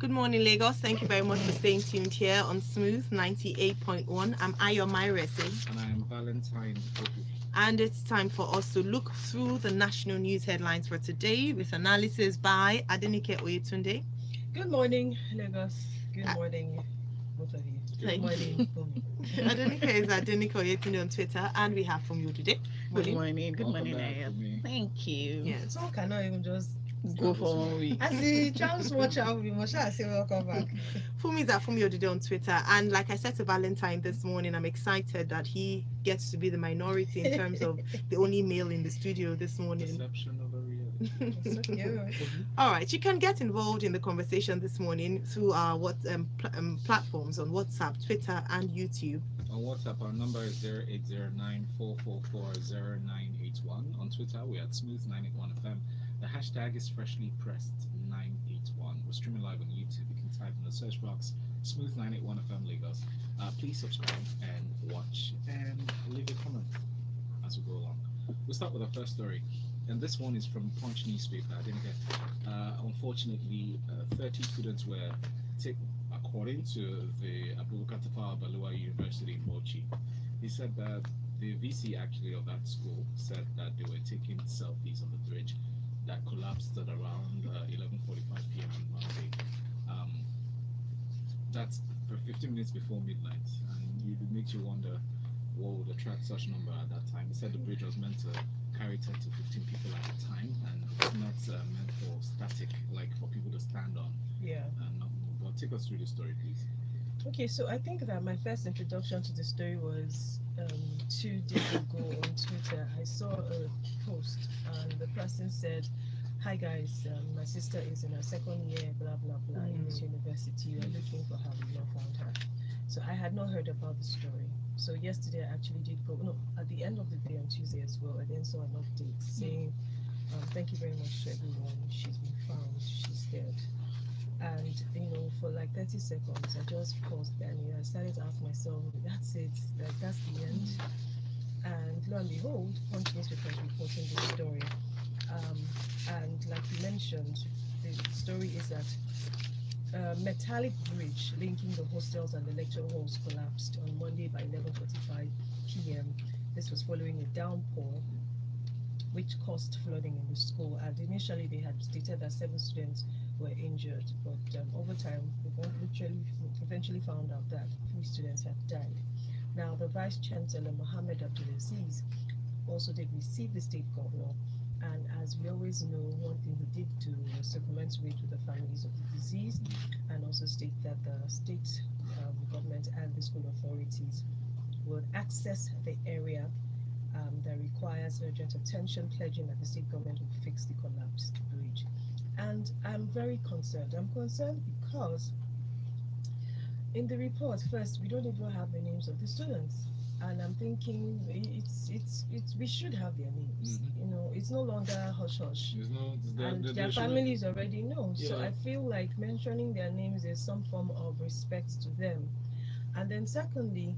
Good morning, Lagos. Thank you very much for staying tuned here on Smooth 98.1. I'm Ayo Mairo Ese. And I am Valentine Ohu. And it's time for us to look through the national news headlines for today with analysis by Adenike Oyetunde. Good morning, Lagos. Good morning, both of you. Good morning, Funmi. Adenike is Adenike Oyetunde on Twitter, and we have Funmi Odude. Good morning. Good Welcome morning, back, Ayo. Funmi. Thank you. Yes. Some cannot even just Go for 1 week. as the Charles watcher, we must say welcome back. Funmi is at Funmi Odude on Twitter, and like I said to Valentine this morning, I'm excited that he gets to be the minority in terms of the only male in the studio this morning. Perception of a reality. So cute. All right, you can get involved in the conversation this morning through our platforms on WhatsApp, Twitter, and YouTube. On WhatsApp, our number is 0809444091. On Twitter, we're at Smooth981FM. The hashtag is freshly pressed 981. We're streaming live on YouTube. You can type in the search box Smooth981FM Lagos. Please subscribe and watch and leave a comment as we go along. We'll start with our first story. And this one is from Punch newspaper. I didn't get. Unfortunately, 30 students were taken, according to the Abubakar Tafawa Balewa University in Bauchi. He said that the VC actually of that school said that they were taking selfies on the bridge that collapsed at around 11:45 p.m. on Monday. That's for 15 minutes before midnight, and it makes you wonder what would attract such number at that time. He said the bridge was meant to carry 10 to 15 people at a time, and it's not meant for static, like for people to stand on Yeah. and not move. But take us through the story, please. Okay, so I think that my first introduction to the story was 2 days ago on Twitter. I saw a post and the person said, "Hi guys, my sister is in her 2nd year, blah blah blah, in this university. You are looking for her, we've not found her." So I had not heard about the story. So yesterday I actually did go, no, at the end of the day on Tuesday as well, I then saw an update saying, "Thank you very much to everyone, she's been found, she's dead." And for like 30 seconds, I just paused and I started to ask myself, that's it, like that's the end. And lo and behold, Punch newspaper is reporting this story. And like you mentioned, the story is that a metallic bridge linking the hostels and the lecture halls collapsed on Monday by 11:45 p.m. This was following a downpour which caused flooding in the school, and initially they had stated that 7 students were injured, but over time we eventually found out that 3 students had died. Now the Vice Chancellor Mohammed Abdulaziz also did receive the state governor, and as we always know, one thing he did do was to commensurate with the families of the deceased, and also state that the state government and the school authorities would access the area that requires urgent attention, pledging that the state government will fix the collapsed bridge. And I'm very concerned. I'm concerned because in the report, first, we don't even have the names of the students. And I'm thinking we should have their names. It's no longer hush hush. And their families already know. Yeah. So I feel like mentioning their names is some form of respect to them. And then secondly,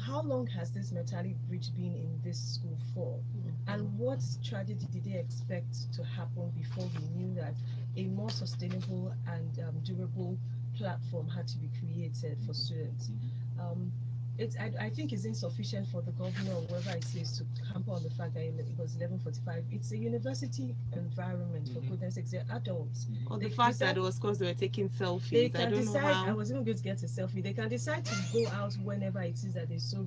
how long has this metallic bridge been in this school for? And what tragedy did they expect to happen before we knew that a more sustainable and durable platform had to be created for students? I think it's insufficient for the governor or whoever it is to camp on the fact that it was 11:45. It's a university environment, for goodness sakes, they're adults. Or the fact that it was because they were taking selfies. They can decide. I was even going to get a selfie. They can decide to go out whenever it is that they so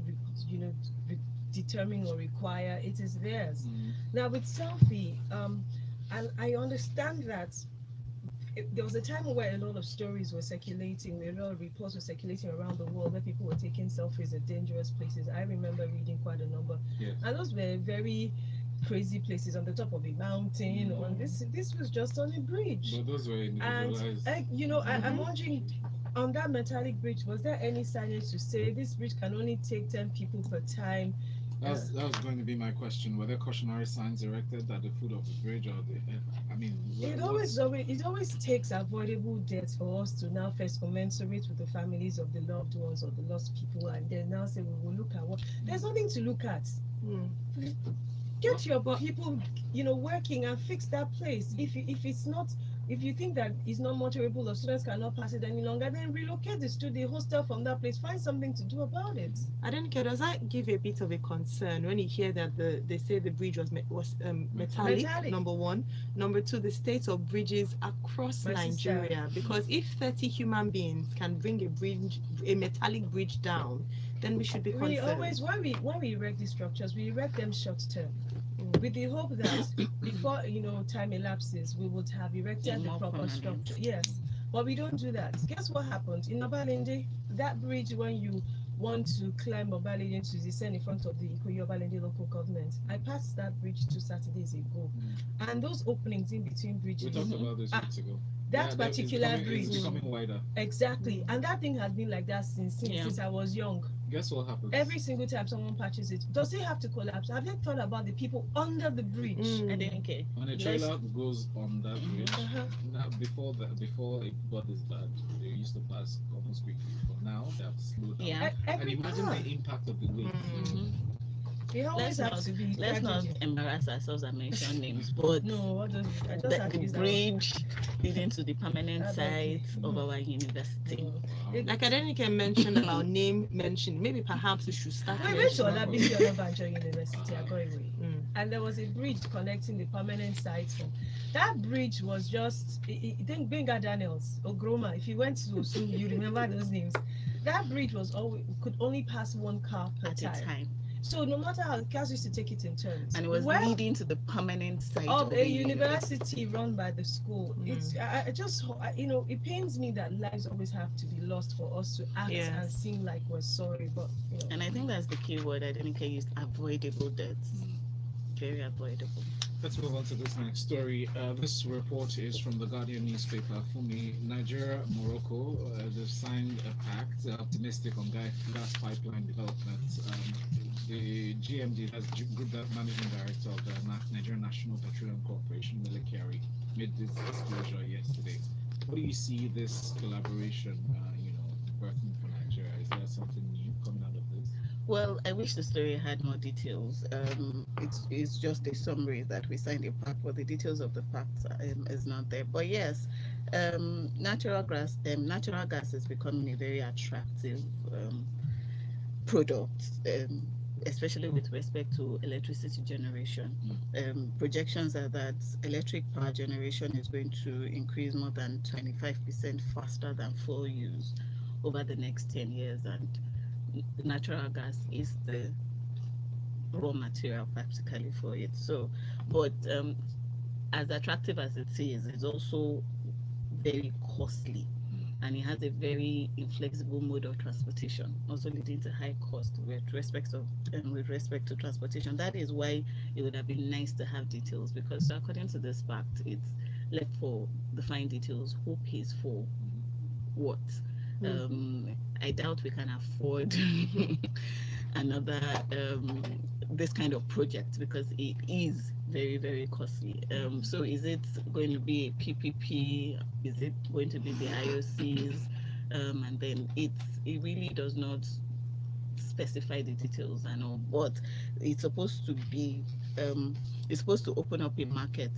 determine or require. It is theirs. Now with selfie, and I understand that. There was a time where a lot of stories were circulating, a lot of reports were circulating around the world where people were taking selfies at dangerous places. I remember reading quite a number. Yes. And those were very crazy places on the top of a mountain. On this was just on a bridge. But those were individualized. And I'm wondering, on that metallic bridge, was there any signage to say this bridge can only take 10 people per time? That was going to be my question. Were there cautionary signs erected at the foot of the bridge, or it always takes avoidable deaths for us to now first commensurate with the families of the loved ones or the lost people, and then now say we will look at what. There's nothing to look at. Get your people, working and fix that place. If it's not If you think that it's not motorable or students cannot pass it any longer, then relocate the hostel from that place. Find something to do about it. Adenike, does that give a bit of a concern when you hear that they say the bridge was metallic? Number one. Number two, the state of bridges across Nigeria. Because if 30 human beings can bring a metallic bridge down, then we should be concerned. We always, when we erect these structures, we erect them short term, with the hope that before time elapses, we would have erected the proper structure. Yes, but we don't do that. Guess what happened in Obalende? That bridge, when you want to climb Obalende to descend in front of the Ikoyi Obalende local government, I passed that bridge 2 Saturdays ago, and those openings in between bridges. We talked about this weeks ago. That particular bridge is becoming wider. Exactly, and that thing has been like that since I was young. Guess what happens? Every single time someone patches it, does it have to collapse? Have they thought about the people under the bridge? Adenike. When a trailer goes on that bridge, now before it got this bad, they used to pass almost quickly. But now they have to slow down. Yeah. And imagine the impact of the weight. They always have to be. Let's not embarrass ourselves and mention names, but no, I just the bridge leading to the permanent site of our university. Like Adenike mentioned about name mention, maybe perhaps we should start. We went to Olabisi Onabanjo University, Agoiwe, and there was a bridge connecting the permanent site. That bridge was just, I think Benga Daniels, Ogroma, if you went to Osun, you remember those names. That bridge could only pass one car per at a time. So no matter how, cars used to take it in turns. And it was leading to the permanent site of a university run by the school. It's it pains me that lives always have to be lost for us to act and seem like we're sorry. But and I think that's the key word Adenike used: avoidable deaths. Very avoidable. Let's move on to this next story. This report is from the Guardian newspaper. Funmi, Nigeria, Morocco, they've signed a pact, optimistic on gas pipeline development. The GMD, that's Group Managing Director of the Nigerian National Petroleum Corporation, Melekari, made this disclosure yesterday. What do you see this collaboration, birthing for Nigeria? Is there something new coming out of this? Well, I wish the story had more details. It's just a summary that we signed a pact, but the details of the pact is not there. But yes, natural gas is becoming a very attractive product, especially with respect to electricity generation. Projections are that electric power generation is going to increase more than 25% faster than fuel use over the next 10 years, and natural gas is the raw material practically for it. So, but as attractive as it is, it's also very costly, and it has a very inflexible mode of transportation, also leading to high cost with respect to transportation. That is why it would have been nice to have details, because according to this pact, it's left for the fine details: who pays for what. I doubt we can afford another this kind of project, because it is very, very costly. So is it going to be a PPP? Is it going to be the IOCs? And then it really does not specify the details and all, but it's supposed to be it's supposed to open up a market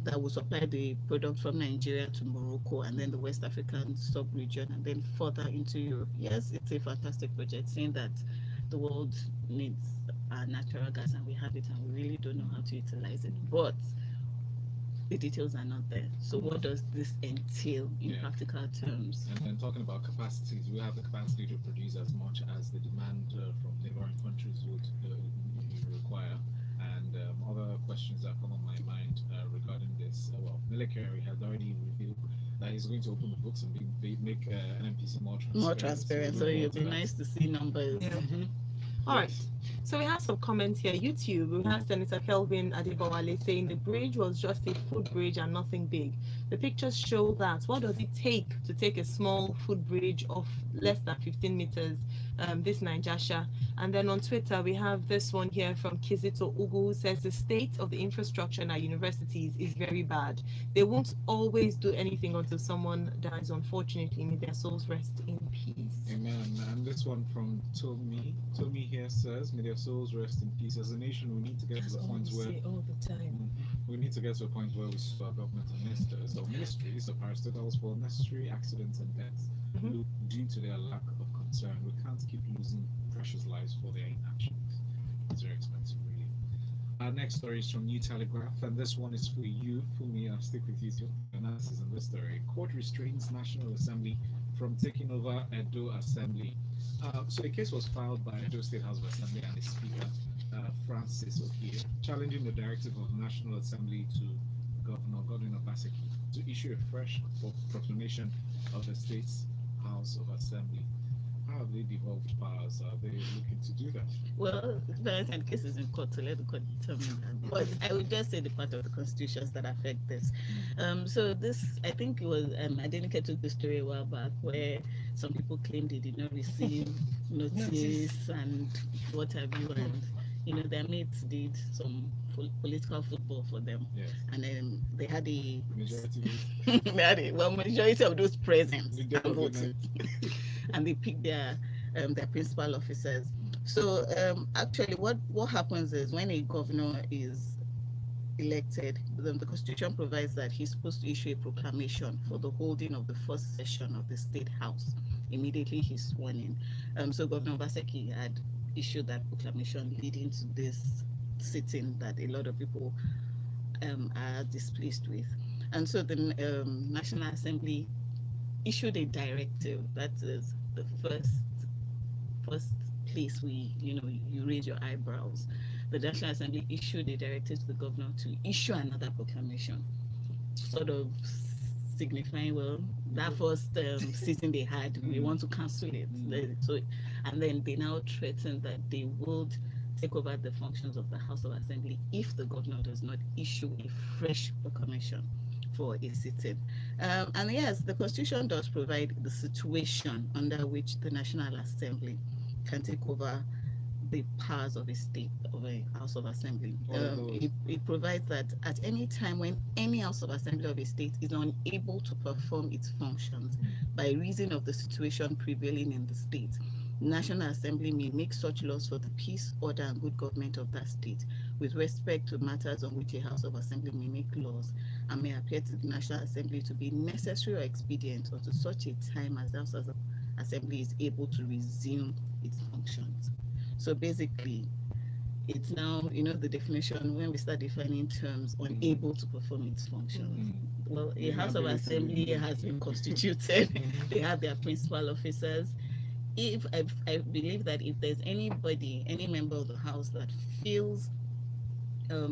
that will supply the product from Nigeria to Morocco and then the West African sub-region and then further into Europe. Yes, it's a fantastic project, saying that the world needs natural gas and we have it and we really don't know how to utilize it. But the details are not there. So what does this entail in practical terms? And then talking about capacities, we have the capacity to produce as much as the demand from neighboring countries would require. And other questions that come on my mind regarding this. Well, Melekari has already revealed that he's going to open the books and make NNPC more transparent. So it would be nice to see numbers. Yeah. All right. So we have some comments here. YouTube, we have Senator Kelvin Adebowale saying the bridge was just a footbridge and nothing big. The pictures show that. What does it take to take a small footbridge of less than 15 meters? This Naijasha. And then on Twitter, we have this one here from Kizito Ugu, who says the state of the infrastructure in our universities is very bad. They won't always do anything until someone dies. Unfortunately, may their souls rest in peace. Amen. And this one from Tomi here says, may their souls rest in peace. As a nation, we need to get That's to the all point we where say all the time. we need to get to a point where we sue our government and ministers or ministries or parastatals for unnecessary accidents and deaths due to their lack of concern. We can't keep losing precious lives for their inactions. It's very expensive, really. Our next story is from New Telegraph, and this one is for you, Funmi. I'll stick with you to analysis on this story. Court restrains National Assembly from taking over Edo Assembly. So a case was filed by Edo State House of Assembly and its Speaker, Francis Okie, challenging the directive of the National Assembly to Governor Godwin Obaseki to issue a fresh proclamation of the state's House of Assembly. How have they devolved powers? Are they looking to do that? Well, Valentine case is in court, so let the court determine that. But I would just say the part of the constitutions that affect this. So this, I think it was Adenike took the story a while back where some people claimed they did not receive notice and what have you, and their mates did some political football for them, Yes. and then they had a Majority. majority of those present The and devil voted, and they picked their principal officers. So actually, what happens is when a governor is elected, the constitution provides that he's supposed to issue a proclamation for the holding of the first session of the State House. Immediately he's sworn in. So Governor Obaseki had issued that proclamation leading to this sitting that a lot of people are displeased with. And so the National Assembly issued a directive. That is the first place you raise your eyebrows. The National Assembly issued a directive to the governor to issue another proclamation, sort of signifying, well, that first sitting they had, we want to cancel it. So, and then they now threaten that they would take over the functions of the House of Assembly if the governor does not issue a fresh proclamation for a sitting. And yes, the Constitution does provide the situation under which the National Assembly can take over the powers of a state, of a House of Assembly. It provides that at any time when any House of Assembly of a state is unable to perform its functions by reason of the situation prevailing in the state, National Assembly may make such laws for the peace, order, and good government of that state with respect to matters on which a House of Assembly may make laws and may appear to the National Assembly to be necessary or expedient or to such a time as the House of Assembly is able to resume its functions. So basically, it's now, the definition, when we start defining terms, unable to perform its functions. Well, a House of Assembly has been constituted. They have their principal officers. If I believe that if there's anybody, any member of the House that feels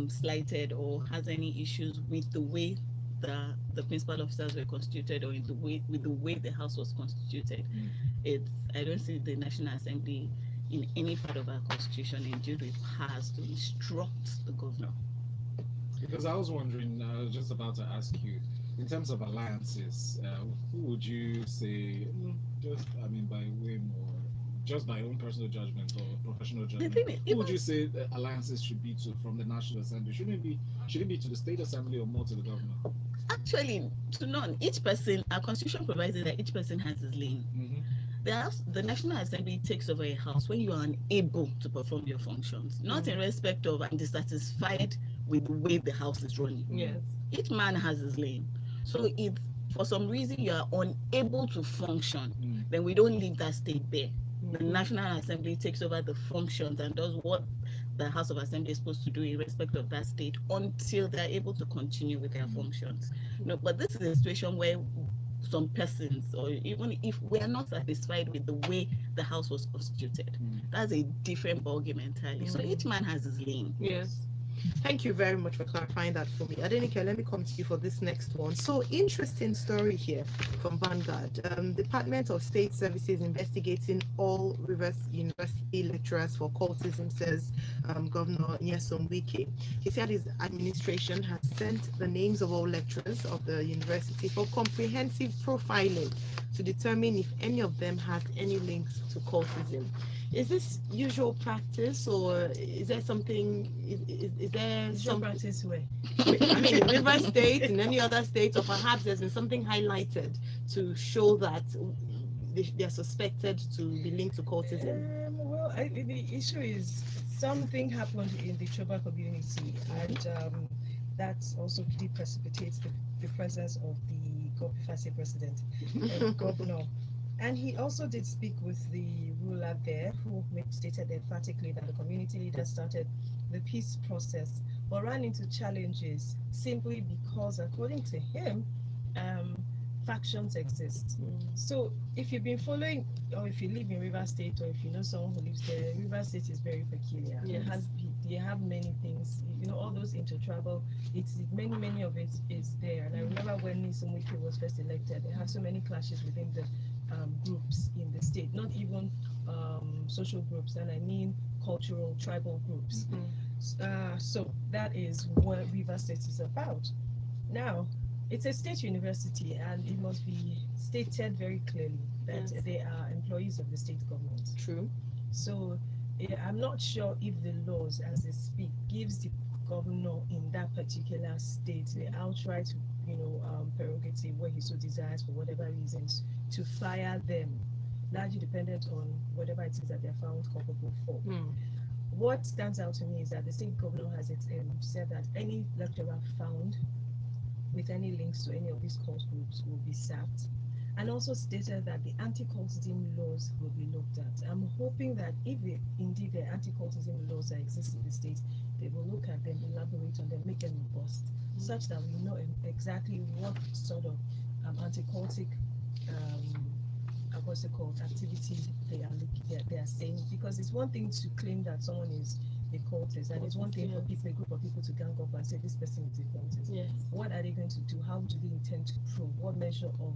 slighted or has any issues with the way the principal officers were constituted or with the way the House was constituted, I don't see the National Assembly in any part of our constitution endued with powers to instruct the governor. Because I was wondering, I was just about to ask you, in terms of alliances, who would you say, by whim or just by own personal judgment or professional judgment, who would you say the alliances should be to from the National Assembly? Should it be to the State Assembly or more to the governor? Actually, to none. Each person, our constitution provides that each person has his lane. The National Assembly takes over a house when you are unable to perform your functions, not in respect of and dissatisfied with the way the house is running. Yes. Each man has his lane. So if for some reason you are unable to function, then we don't leave that state there. The National Assembly takes over the functions and does what the House of Assembly is supposed to do in respect of that state until they're able to continue with their functions. But this is a situation where some persons, or even if we are not satisfied with the way the house was constituted, that's a different ballgame entirely. So each man has his lane. Yes. Thank you very much for clarifying that for me. Adenike, let me come to you for this next one. So, interesting story here from Vanguard. Department of State Services investigating all Rivers University lecturers for cultism, says Governor Nyesom Wike. He said his administration has sent the names of all lecturers of the university for comprehensive profiling to determine if any of them has any links to cultism. Is this usual practice, or is there something? Is there some practice where? I mean, in River State, in any other state, or perhaps there's been something highlighted to show that they are suspected to be linked to cultism? Well, the issue is something happened in the Choba community, and that also precipitates the presence of the Vice President, governor. And he also did speak with the ruler there, who stated emphatically that the community leaders started the peace process, but ran into challenges simply because, according to him, factions exist. So if you've been following, or if you live in River State, or if you know someone who lives there, River State is very peculiar. Yes. They have many things, all those intertribal, many of it is there. And I remember when Nyesom Wike was first elected, they had so many clashes within the groups in the state, not even social groups, and I mean cultural, tribal groups. So that is what River State is about. Now, it's a state university, and it must be stated very clearly that they are employees of the state government. True. So I'm not sure if the laws, as they speak, gives the governor in that particular state the outright, prerogative where he so desires, for whatever reasons, to fire them, largely dependent on whatever it is that they're found culpable for. What stands out to me is that the state governor has said that any lecturer found with any links to any of these cult groups will be sacked, and also stated that the anti-cultism laws will be looked at. I'm hoping that if indeed the anti-cultism laws that exist in the state, they will look at them, elaborate on them, make them robust, such that we know exactly what sort of anti-cultic activity they are saying. Because it's one thing to claim that someone is a cultist, and it's one thing for a group of people to gang up and say this person is a cultist. Yes. What are they going to do? How do they intend to prove? What measure of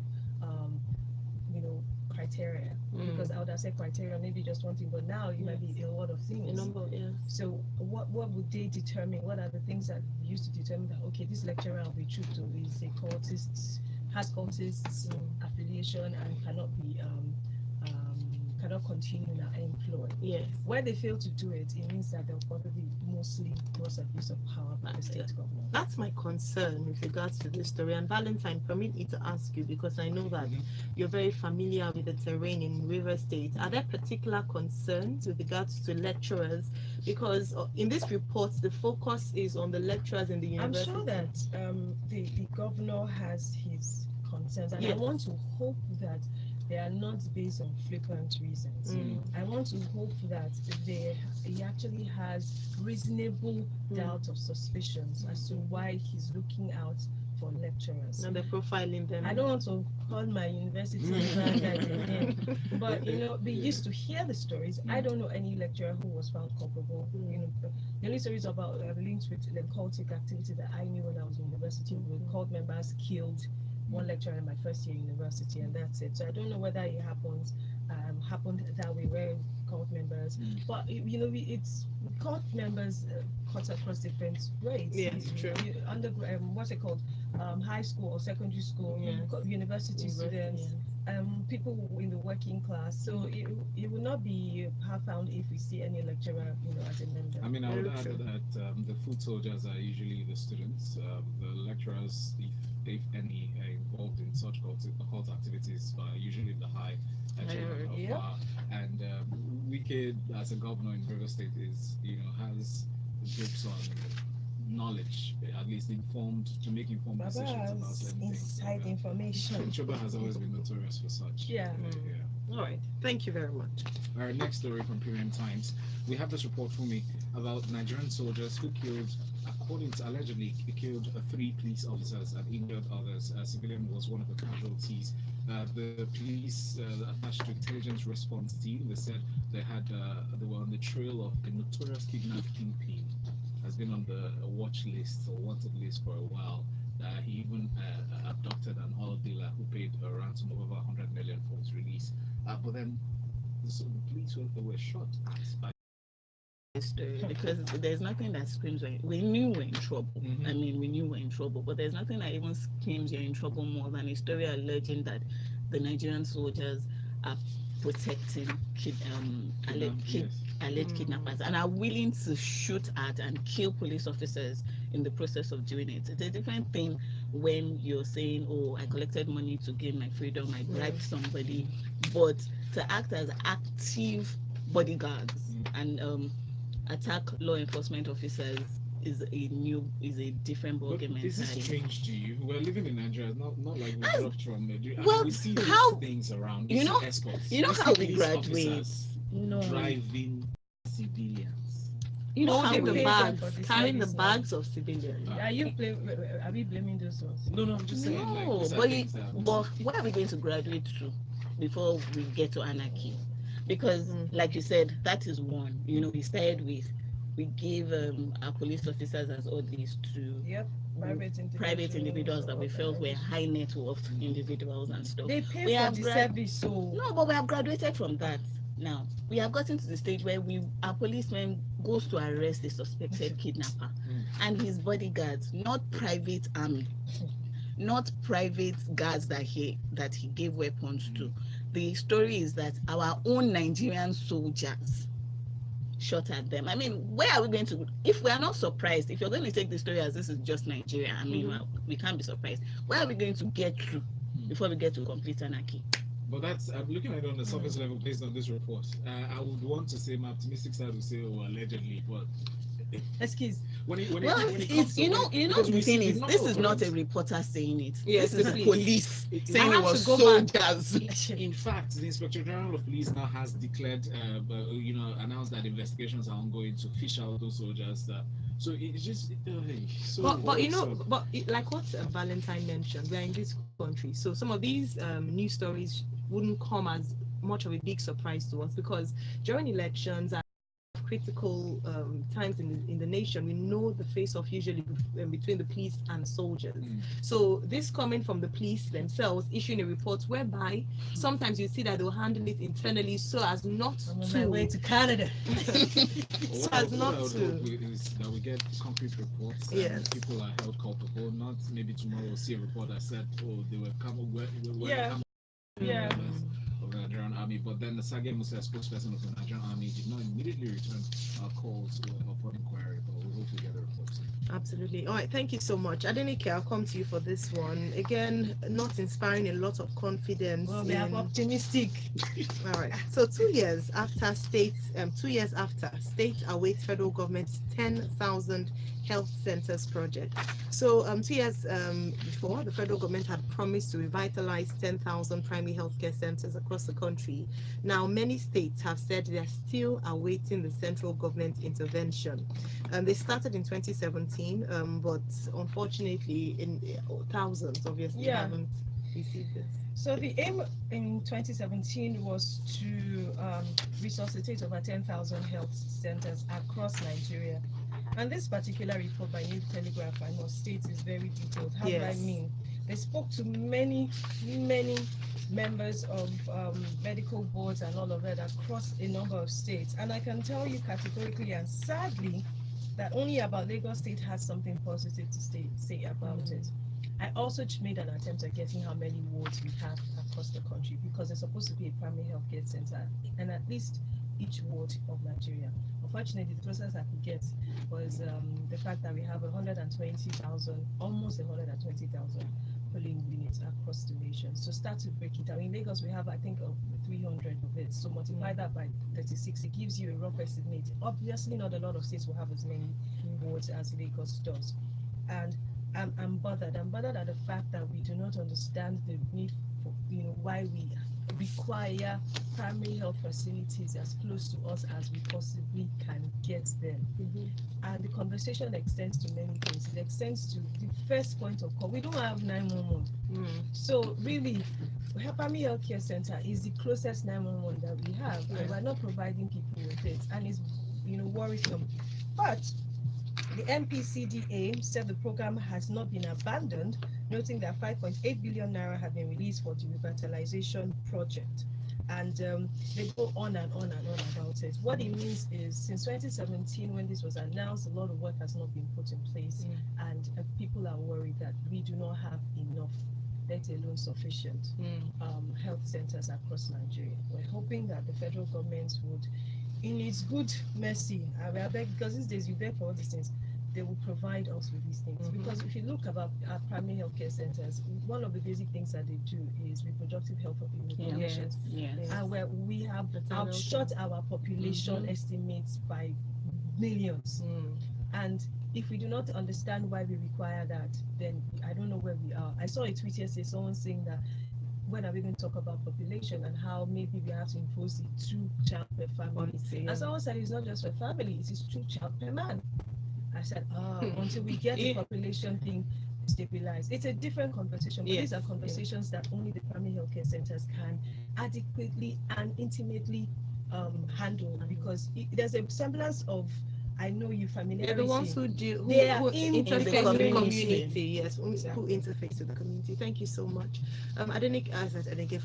criteria? Because I would have said criteria, maybe just one thing, but now it might be a lot of things. A number, yes. So what would they determine? What are the things that we used to determine that, okay, this lecturer will be true to is a cultist, has cultists affiliation, and cannot continue in our employ. Yes. Where they fail to do it, it means that they'll probably mostly gross abuse of power by the state government. That's my concern with regards to this story. And Valentine, permit me to ask you, because I know that you're very familiar with the terrain in River State. Are there particular concerns with regards to lecturers? Because in this report, the focus is on the lecturers in the university. I'm sure that the governor has his concerns, and Yes. I want to hope that they are not based on flippant reasons. I want to hope that he actually has reasonable doubt of suspicions as to why he's looking out for lecturers. And they're profiling them. I don't want to call my university again, but we used to hear the stories. I don't know any lecturer who was found culpable. The only stories about links with the cultic activity that I knew when I was in university were cult members killed one lecturer in my first year university, and that's it. So I don't know whether it happened that way, where cult members, but it's cult members cut across different grades. Yes, true. What's it called? High school or secondary school, university students, people in the working class. So it will not be found if we see any lecturer, as a member. I mean, I would add that the foot soldiers are usually the students. The lecturers, if any, are involved in such cult activities are usually the high echelon of power. And Wike, as a governor in River State, has grips on knowledge, at least to make informed decisions about certain things. Inside information. Choba has always been notorious for such. Yeah. All right. Thank you very much. Our next story from Premium Times. We have this report for me about Nigerian soldiers who allegedly killed 3 police officers and injured others. A civilian was one of the casualties. The police attached to intelligence response team, they said they were on the trail of a notorious kidnap kingpin. Has been on the watch list or wanted list for a while. He even abducted an oil dealer who paid a ransom of over 100 million for his release. But then the police were shot at by Story, because there's nothing that screams we knew we're in trouble. I mean, we knew we're in trouble, but there's nothing that even screams you're in trouble more than a story alleging that the Nigerian soldiers are protecting alleged kidnappers and are willing to shoot at and kill police officers in the process of doing it. It's a different thing when you're saying, oh, I collected money to gain my freedom, I bribed somebody, but to act as active bodyguards and attack law enforcement officers is a different But ballgame is this entirely. strange to you? We're living in Nigeria, not like we dropped from Nigeria. Well, We see how- these things around. you We know- see escorts. you know We see how we police graduate. officers No, driving civilians. you know how Holding the we- we bags, for the carrying the service now. bags of civilians. Are we blaming those ones? No, I'm just saying. Like, No, these are but things that- but where are we going to graduate to before we get to anarchy? Because, like you said, that is one. You know, we started with we gave our police officers as orderlies to Yep. private individuals that we felt were high net worth individuals and stuff. They pay We for have the grad- service, so No, but we have graduated from that. Now we have gotten to the stage where our policeman goes to arrest a suspected kidnapper, and his bodyguards, not private army, not private guards that he gave weapons to. The story is that our own Nigerian soldiers shot at them. I mean, where are we going to? If we are not surprised, if you're going to take the story as this is just Nigeria, I mean, well, we can't be surprised. Where are we going to get to before we get to complete anarchy? But I'm looking at it on the surface level based on this report. I would want to say my optimistic side would say, oh, allegedly, but excuse. when it Well, comes to the thing is, this is not a occurrence. reporter saying it. Yes, This is the police It- saying I it have was to go back. soldiers. In fact, the Inspector General of Police now has declared, announced that investigations are ongoing to fish out those soldiers. So it's just, so. But like what Valentine mentioned, we're in this country, so some of these news stories wouldn't come as much of a big surprise to us, because during elections and critical times in the nation, we know the face-off usually between the police and soldiers. So this coming from the police themselves issuing a report whereby sometimes you see that they'll handle it internally so as not I'm on to my way to Canada. so as not What I would to. hope is that we get concrete reports and Yes. people are held culpable. Not maybe tomorrow we'll see a report that said, oh, they were coming. Yeah. Yeah. Of the Nigerian army, but then the Sage Musa, spokesperson of the Nigerian army, did not immediately return our calls upon inquiry, but we hope we get a report soon. Absolutely. All right, thank you so much. Adenike, I'll come to you for this one. Again, not inspiring a lot of confidence. Well, we are optimistic. All right. So 2 years after state awaits federal government's 10,000 health centers project. So 2 years before, the federal government had promised to revitalize 10,000 primary healthcare centers across the country. Now, many states have said they're still awaiting the central government intervention. They started in 2017, but unfortunately, in thousands obviously haven't received this. So the aim in 2017 was to resuscitate over 10,000 health centers across Nigeria. And this particular report by New Telegraph, I must state, is very detailed. How do I mean? They spoke to many members of medical boards and all of that across a number of states. And I can tell you categorically and sadly that only about Lagos State has something positive to say about it. I also made an attempt at getting how many wards we have across the country, because there's supposed to be a primary health care center and at least each ward of Nigeria. Unfortunately, the closest I could get was the fact that we have 120,000, almost 120,000 polling units across the nation. So start to break it down. In Lagos, we have, I think, 300 of it. So multiply that by 36, it gives you a rough estimate. Obviously, not a lot of states will have as many wards as Lagos does. And I'm bothered. I'm bothered at the fact that we do not understand the need for, why we require primary health facilities as close to us as we possibly can get them. And the conversation extends to many things. It extends to the first point of call. We don't have 911. So really, primary health care center is the closest 911 that we have, and we're not providing people with it, and it's worrisome. But the MPCDA said the program has not been abandoned, noting that 5.8 billion naira had been released for the revitalization project. And they go on and on and on about it. What it means is, since 2017, when this was announced, a lot of work has not been put in place, and people are worried that we do not have enough, let alone sufficient, health centers across Nigeria. We're hoping that the federal government would, in its good mercy, I beg, because these days you beg for all these things, they will provide us with these things. Mhm. Because if you look about our primary healthcare centers, one of the basic things that they do is reproductive health of the Yeah. population. Yes. And where we have Maternal outshot our population Mhm. estimates by millions. Mm. And if we do not understand why we require that, then I don't know where we are. I saw a tweet yesterday, someone saying that when are we going to talk about population and how maybe we have to impose the 2 child per family. Policy, yeah. And someone said it's not just for family, it is 2 child per man. I said, until we get the Yeah. population thing stabilized. It's a different conversation, but these Yes, are conversations that only the primary healthcare centers can adequately and intimately handle, because there's a semblance of, I know you, familiarity. They're the ones who do, They are who in interface the with the community. community. Yes, who Exactly. interface with the community. Thank you so much. Adenike,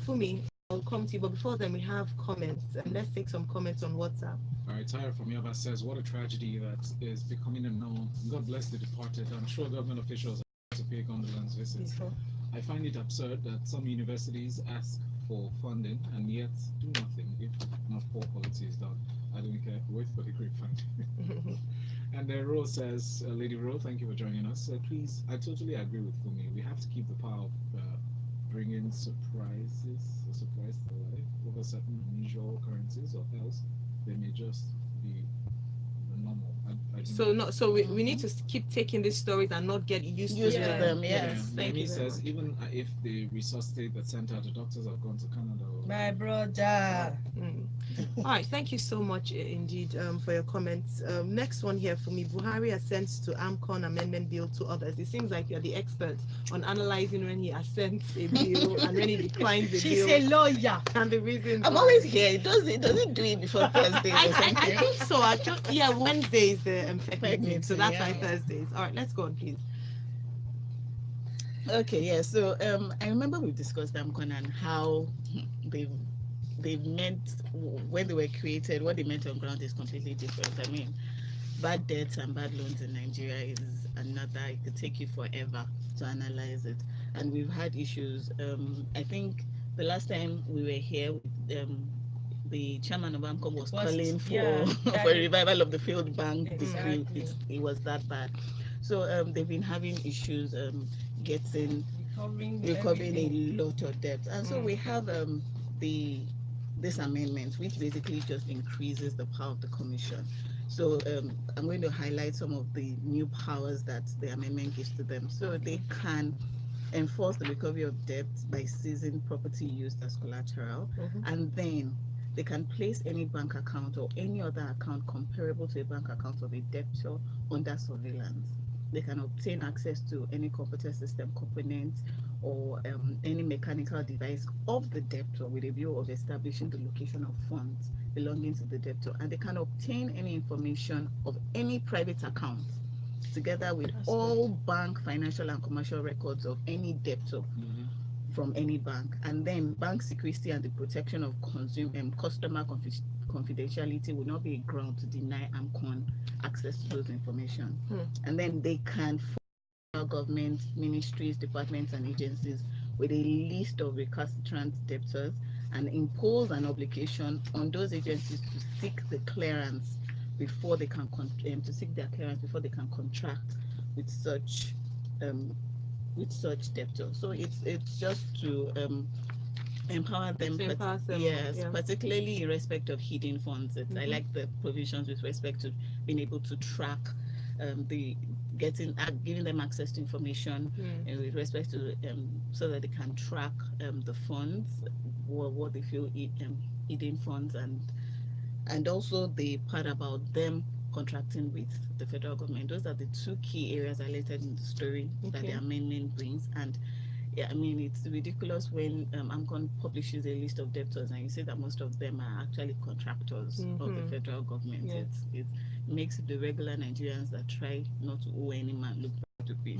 Funmi, I'll come to you, but before then we have comments, and let's take some comments on WhatsApp. All right, Tyra from Yaba says, what a tragedy that is becoming a norm. God bless the departed. I'm sure government officials are to pay condolence visits. Before. I find it absurd that some universities ask for funding and yet do nothing if not poor quality is done. I don't care. Wait for the great find. And then Rose says, Lady Rose, thank you for joining us. Please, I totally agree with Funmi. We have to keep the power of bringing surprise to life over certain unusual occurrences, or else they may just be the normal. So we need to keep taking these stories and not get used to them. Yes. Yeah. Thank you. Says even if they resuscitate the center, the doctors have gone to Canada. My brother. All right, thank you so much indeed for your comments. Next one here for me, Buhari assents to AMCON amendment bill to others. It seems like you're the expert on analyzing when he assents a bill and when he declines a She's bill. a lawyer. And the reason I'm always here. Does it do it before Thursday or something? I think so. Yeah, Wednesday is the FEC meeting, so that's why yeah. Thursdays. All right, let's go on, please. Okay, yeah. So I remember we discussed AMCON and how they meant, when they were created, what they meant on ground is completely different. I mean, bad debts and bad loans in Nigeria is another. It could take you forever to analyze it, and we've had issues. I think the last time we were here, the chairman of AMCON was calling for for a revival of the failed bank decree. It was that bad. So they've been having issues getting recovering a lot of debt, and so we have this amendment, which basically just increases the power of the commission. So I'm going to highlight some of the new powers that the amendment gives to them. So they can enforce the recovery of debt by seizing property used as collateral, and then they can place any bank account or any other account comparable to a bank account of a debtor under surveillance. They can obtain access to any computer system component or any mechanical device of the debtor with a view of establishing the location of funds belonging to the debtor, and they can obtain any information of any private account together with all bank, financial and commercial records of any debtor from any bank. And then bank secrecy and the protection of customer confidentiality will not be a ground to deny AMCON access to those information. And then they can government, ministries, departments and agencies with a list of recalcitrant debtors and impose an obligation on those agencies to seek the clearance before they can contract with such debtors. So it's just to empower them, yes, particularly in respect of hidden funds. I like the provisions with respect to being able to track giving them access to information with respect to so that they can track the funds, what they feel hidden funds, and also the part about them contracting with the federal government. Those are the two key areas highlighted in the story that the amendment brings. And yeah, I mean, it's ridiculous when AMCON publishes a list of debtors and you see that most of them are actually contractors of the federal government. It makes the regular Nigerians that try not to owe any man look back to be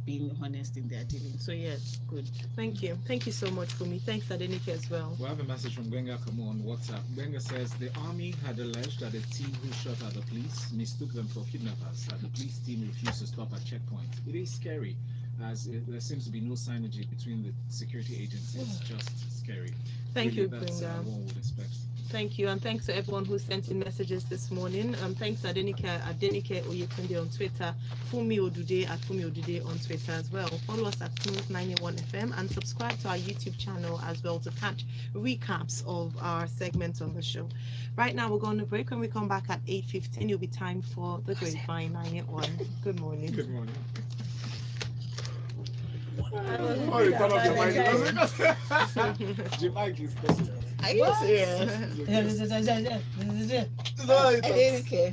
being honest in their dealings. So yes, good. Thank you so much, Funmi. Thanks, Adenike, as well. We have a message from Benga Kamu on WhatsApp. Benga says the army had alleged that the team who shot at the police mistook them for kidnappers, and the police team refused to stop at checkpoints. It is scary, as there seems to be no synergy between the security agencies. Just scary. Thank you, that's Benga. one would expect. Thank you, and thanks to everyone who sent in messages this morning. Thanks to Adenike Oyetunde on Twitter, Funmi Odude at Funmi Odude on Twitter as well. Follow us at Smooth 91 FM and subscribe to our YouTube channel as well to catch recaps of our segments on the show. Right now, we're going to break. When we come back at 8:15, it'll be time for the Grapevine 91. Good morning. Good morning. Oh, you turn off your mic. The mic is closed. Are you serious? Yeah, I didn't care.